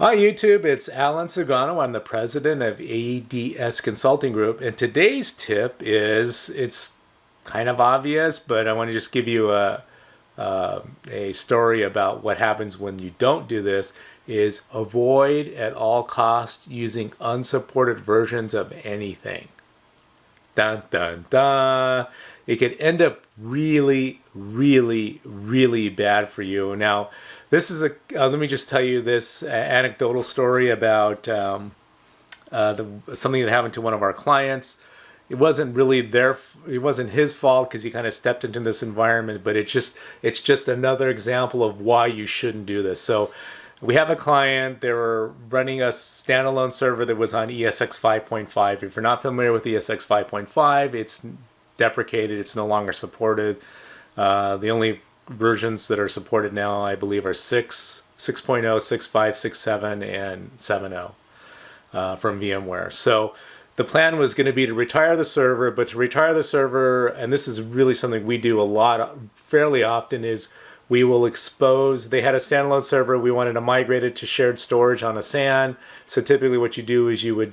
Hi YouTube, it's Alan Sugano. I'm the president of ADS Consulting Group, and today's tip it's kind of obvious, but I want to just give you a story about what happens when you don't do this. Is avoid at all costs using unsupported versions of anything. Dun dun dun. It could end up really, really, really bad for you. Now, this is let me just tell you this anecdotal story about something that happened to one of our clients. It wasn't really it wasn't his fault because he kind of stepped into this environment, but it's just another example of why you shouldn't do this. So we have a client, they were running a standalone server that was on ESX 5.5. If you're not familiar with ESX 5.5, it's deprecated, it's no longer supported. The only versions that are supported now, I believe, are 6, 6.0, 6.5, 6.7, and 7.0 from VMware. So the plan was going to be to retire the server, but to retire the server, and this is really something we do a lot, fairly often, is we will expose, they had a standalone server, we wanted to migrate it to shared storage on a SAN. So typically what you do is you would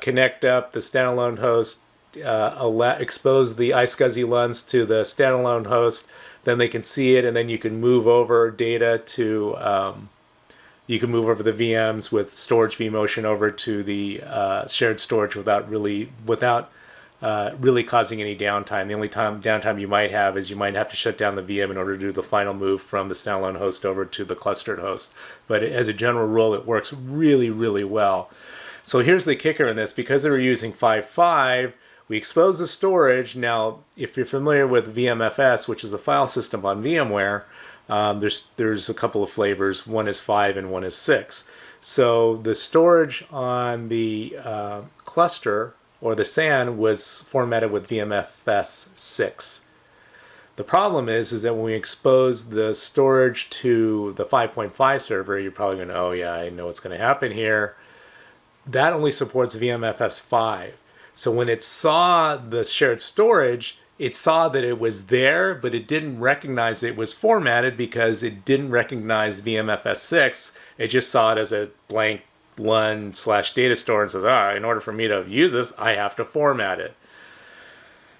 connect up the standalone host, expose the iSCSI LUNs to the standalone host, then they can see it, and then you can move over data to, you can move over the VMs with storage vMotion over to the shared storage without really causing any downtime. The only downtime you might have is you might have to shut down the VM in order to do the final move from the standalone host over to the clustered host. But as a general rule, it works really, really well. So here's the kicker in this. Because they were using 5.5, we expose the storage. Now, if you're familiar with VMFS, which is the file system on VMware, there's a couple of flavors. One is 5 and one is 6. So the storage on the cluster or the SAN was formatted with VMFS 6. The problem is that when we expose the storage to the 5.5 server, you're probably going to, oh yeah, I know what's going to happen here. That only supports VMFS 5. So when it saw the shared storage, it saw that it was there, but it didn't recognize that it was formatted because it didn't recognize VMFS 6. It just saw it as a blank LUN/data store and says, in order for me to use this, I have to format it.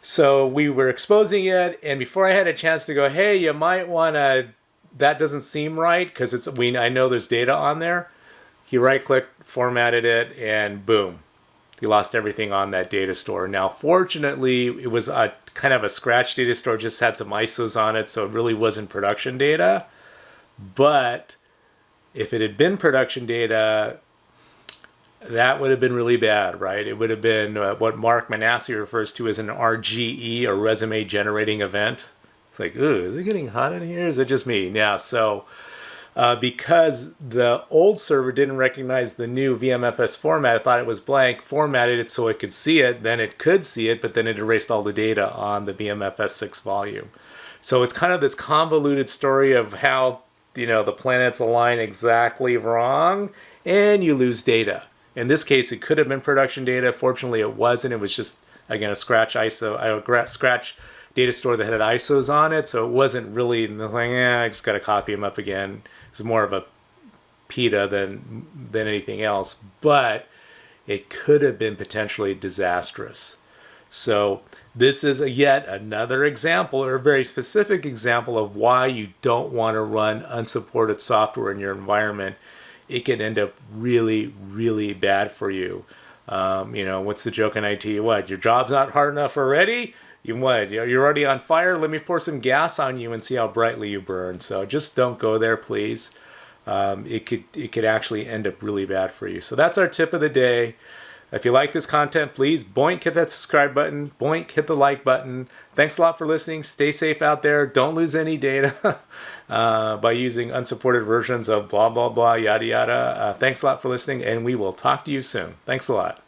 So we were exposing it, and before I had a chance to go, hey, you might want to, that doesn't seem right because I know there's data on there. He right-clicked, formatted it, and boom, he lost everything on that data store. Now, fortunately, it was a kind of a scratch data store, just had some ISOs on it, so it really wasn't production data. But if it had been production data, that would have been really bad, right? It would have been what Mark Manasseh refers to as an RGE, or resume generating event. It's like, ooh, is it getting hot in here? Is it just me? Yeah, so because the old server didn't recognize the new VMFS format, it thought it was blank, formatted it so it could see it, then it could see it, but then it erased all the data on the VMFS 6 volume. So it's kind of this convoluted story of how, the planets align exactly wrong, and you lose data. In this case, it could have been production data. Fortunately, it wasn't. It was just, again, a scratch data store that had ISOs on it, so it wasn't really nothing. I just got to copy them up again. It's more of a PETA than anything else, but it could have been potentially disastrous. So this is yet another example, or a very specific example, of why you don't want to run unsupported software in your environment. It can end up really, really bad for you. What's the joke in IT? What, your job's not hard enough already? You're already on fire? Let me pour some gas on you and see how brightly you burn. So just don't go there, please. It could actually end up really bad for you. So that's our tip of the day. If you like this content, please boink, hit that subscribe button, boink, hit the like button. Thanks a lot for listening. Stay safe out there. Don't lose any data by using unsupported versions of blah, blah, blah, yada, yada. Thanks a lot for listening, and we will talk to you soon. Thanks a lot.